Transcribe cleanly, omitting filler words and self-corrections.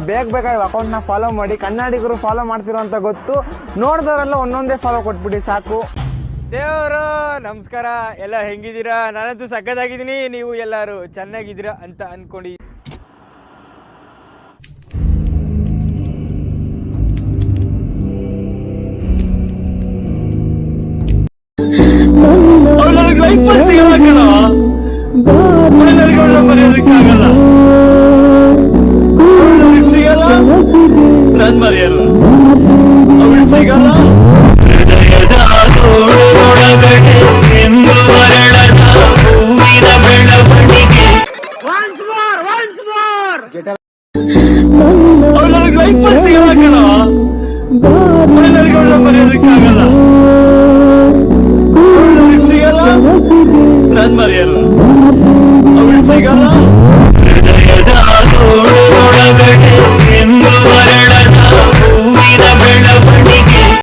ಬೇಗ ಅಕೌಂಟ್ನ ಫಾಲೋ ಮಾಡಿ. ಕನ್ನಡಿಗರು ಫಾಲೋ ಮಾಡ್ತಿರೋ ಅಂತ ಗೊತ್ತು, ನೋಡಿದವರೆಲ್ಲ ಒಂದೊಂದೇ ಫಾಲೋ ಕೊಟ್ಬಿಡಿ ಸಾಕು. ದೇವರು ನಮಸ್ಕಾರ, ಎಲ್ಲ ಹೆಂಗಿದ್ದೀರಾ? ನಾನಂತೂ ಸಕ್ಕತ್ತಾಗಿದ್ದೀನಿ, ನೀವು ಎಲ್ಲರೂ ಚೆನ್ನಾಗಿದ್ದೀರಾ ಅಂತ ಅನ್ಕೊಂಡು. ನನ್ ಮರೆಯಲ್ಲ ಅವಳು ಸಿಗಲ್ಲ. ಅವಳಿಗೆ ಲೈಫ್ ಸಿಗಲ್ಲ ಕಣ, ಅವಳಿಗೆ ಮರೆಯೋದಕ್ಕಾಗಲ್ಲ. ಅವಳಿಗೆ ಸಿಗಲ್ಲ, ನನ್ ಮರೆಯಲ್ಲ ಅವಳು ಸಿಗಲ್ಲ.